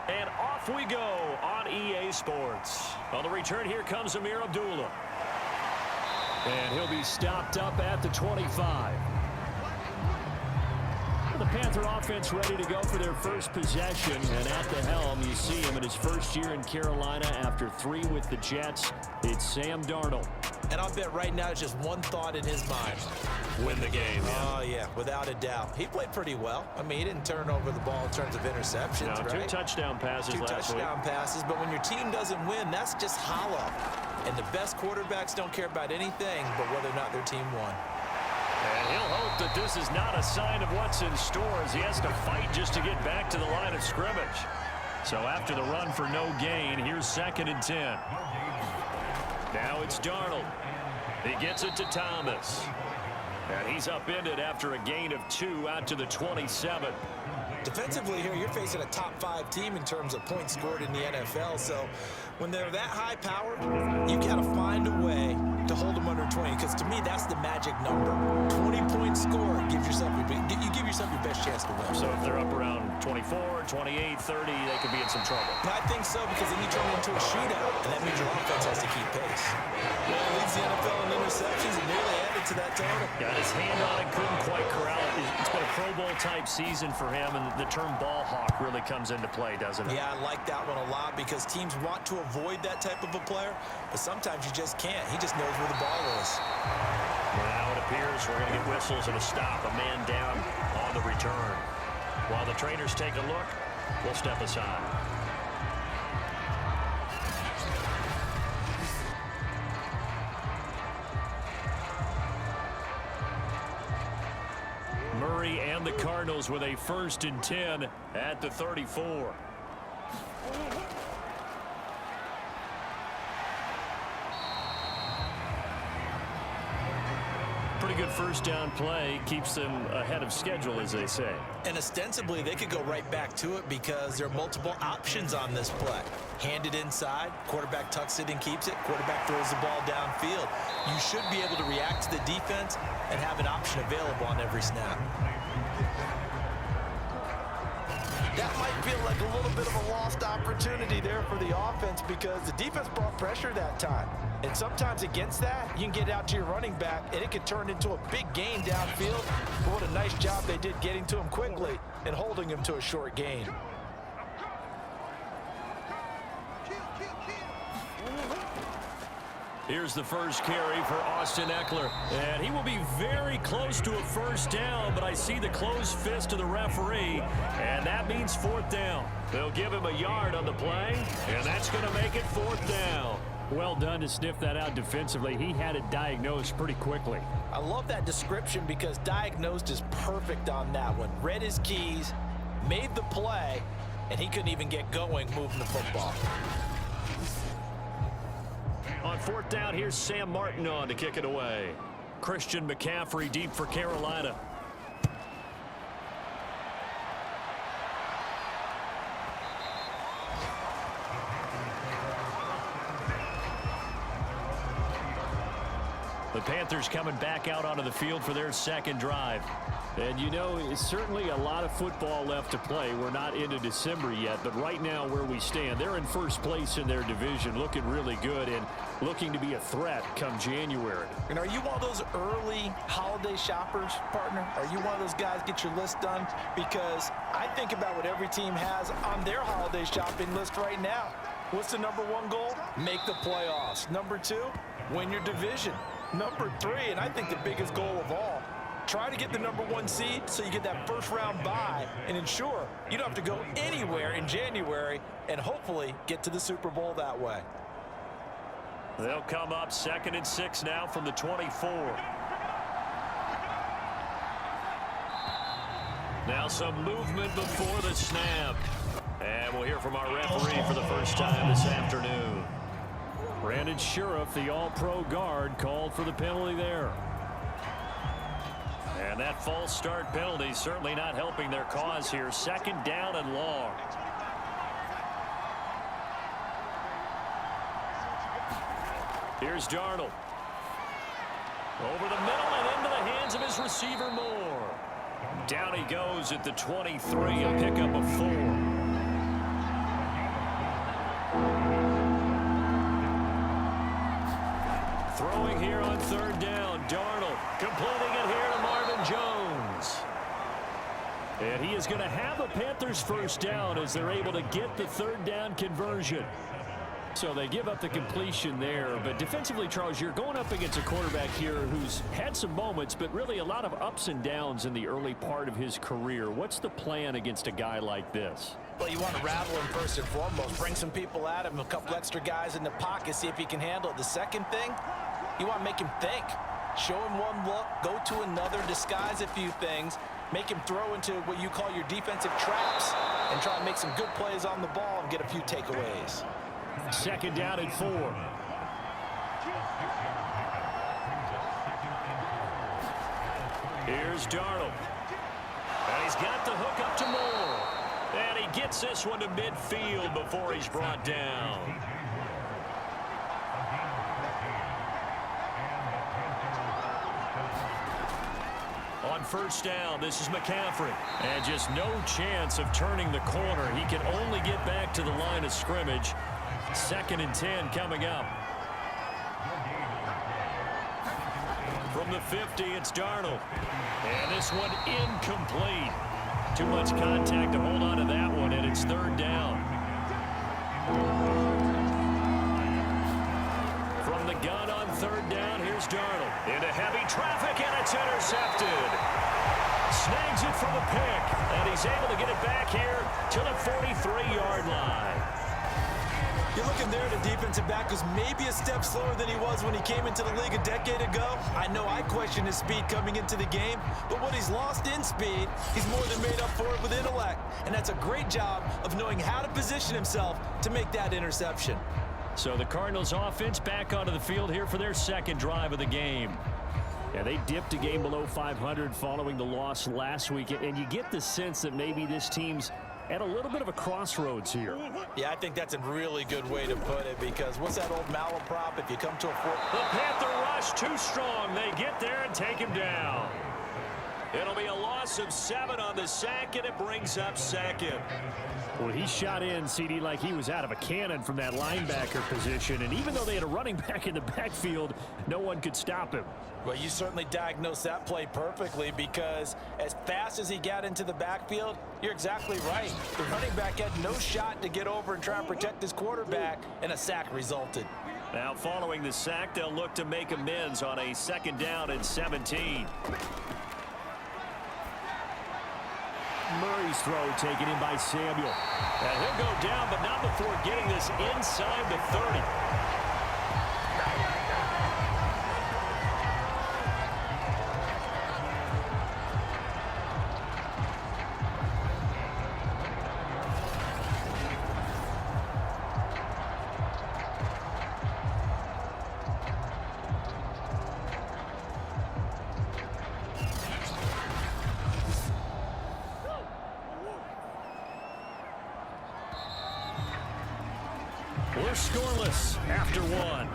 And off we go on EA Sports. On the return, here comes Amir Abdullah. And he'll be stopped up at the 25. The Panther offense ready to go for their first possession. And at the helm, you see him in his first year in Carolina after 3 with the Jets. It's Sam Darnold. And I'll bet right now it's just one thought in his mind. Win the game. Yeah. Oh, yeah, without a doubt. He played pretty well. I mean, he didn't turn over the ball in terms of interceptions, no, right? 2 touchdown passes last week. 2 touchdown passes, but when your team doesn't win, that's just hollow. And the best quarterbacks don't care about anything but whether or not their team won. And he'll hope that this is not a sign of what's in store as he has to fight just to get back to the line of scrimmage. So after the run for no gain, here's 2nd and 10. Now it's Darnold. He gets it to Thomas. And he's upended after a gain of 2 out to the 27. Defensively here, you're facing a top 5 team in terms of points scored in the NFL. So when they're that high powered, you got to find a way to hold them under 20. Because to me, that's the magic number. 20-point score gives yourself you give yourself your best chance to win. So if they're up around 24, 28, 30, they could be in some trouble. I think so, because then you turn it into a shootout, and that means your offense has to keep pace. Well, he leads the NFL in interceptions and nearly added to that total. Got his hand on it, couldn't quite corral it. It's been a Pro Bowl-type season for him, and the term ball hawk really comes into play, doesn't it? Yeah, I like that one a lot because teams want to avoid that type of a player, but sometimes you just can't. He just knows where the ball is. Now it appears we're going to get whistles and a stop, a man down on the return. While the trainers take a look, we'll step aside. Murray and the Cardinals with a 1st and 10 at the 34. Pretty good first down play. Keeps them ahead of schedule, as they say. And ostensibly, they could go right back to it because there are multiple options on this play. Hand it inside. Quarterback tucks it and keeps it. Quarterback throws the ball downfield. You should be able to react to the defense and have an option available on every snap. That might feel like a little bit of a lost opportunity there for the offense because the defense brought pressure that time. And sometimes against that, you can get out to your running back, and it can turn into a big gain downfield. But what a nice job they did getting to him quickly and holding him to a short gain. Here's the first carry for Austin Eckler. And he will be very close to a first down, but I see the closed fist of the referee, and that means 4th down. They'll give him a yard on the play, and that's going to make it 4th down. Well done to sniff that out defensively. He had it diagnosed pretty quickly. I love that description because diagnosed is perfect on that one. Read his keys, made the play, and he couldn't even get going moving the football. On 4th down, here's Sam Martin on to kick it away. Christian McCaffrey deep for Carolina. The Panthers coming back out onto the field for their 2nd drive. And you know, it's certainly a lot of football left to play. We're not into December yet, but right now where we stand, they're in 1st place in their division, looking really good and looking to be a threat come January. And are you one of those early holiday shoppers, partner? Are you one of those guys get your list done? Because I think about what every team has on their holiday shopping list right now. What's the #1 goal? Make the playoffs. #2, win your division. #3, and I think the biggest goal of all, try to get the #1 seed so you get that first-round bye and ensure you don't have to go anywhere in January and hopefully get to the Super Bowl that way. They'll come up 2nd and 6 now from the 24. Now some movement before the snap. And we'll hear from our referee for the first time this afternoon. Brandon Sheriff, the all-pro guard, called for the penalty there. And that false start penalty certainly not helping their cause here. 2nd down and long. Here's Darnold. Over the middle and into the hands of his receiver Moore. Down he goes at the 23, a pickup of 4. Throwing here on third down, Darnold completing it here to Marvin Jones. And he is going to have a Panthers first down as they're able to get the third down conversion. So they give up the completion there. But defensively, Charles, you're going up against a quarterback here who's had some moments, but really a lot of ups and downs in the early part of his career. What's the plan against a guy like this? Well, you want to rattle him first and foremost. Bring some people at him, a couple extra guys in the pocket, see if he can handle it. The second thing, you want to make him think. Show him one look, go to another, disguise a few things, make him throw into what you call your defensive traps, and try to make some good plays on the ball and get a few takeaways. Second down and 4. Here's Darnold. And he's got the hook up to Moore. And he gets this one to midfield before he's brought down. On first down, this is McCaffrey. And just no chance of turning the corner. He can only get back to the line of scrimmage. Second and 10 coming up. From the 50, it's Darnold. And this one incomplete. Too much contact to hold on to that one, and it's third down. From the gun on third down, here's Darnold. Into heavy traffic, and it's intercepted. Snags it for the pick, and he's able to get it back here to the 43-yard line. You're looking there, the defensive back was maybe a step slower than he was when he came into the league a decade ago. I know I questioned his speed coming into the game, but what he's lost in speed, he's more than made up for it with intellect. And that's a great job of knowing how to position himself to make that interception. So the Cardinals offense back onto the field here for their second drive of the game. Yeah, they dipped a game below 500 following the loss last week, and you get the sense that maybe this team's at a little bit of a crossroads here. Yeah, I think that's a really good way to put it, because what's that old malaprop? If you come to a fourth... The Panther rush too strong. They get there and take him down. It'll be a loss of 7 on the sack, and it brings up second. Well, he shot in, CD, like he was out of a cannon from that linebacker position, and even though they had a running back in the backfield, no one could stop him. Well, you certainly diagnosed that play perfectly, because as fast as he got into the backfield, you're exactly right. The running back had no shot to get over and try and protect his quarterback, and a sack resulted. Now, following the sack, they'll look to make amends on a second down and 17. Murray's throw taken in by Samuel. And he'll go down, but not before getting this inside the 30. We're scoreless after 1.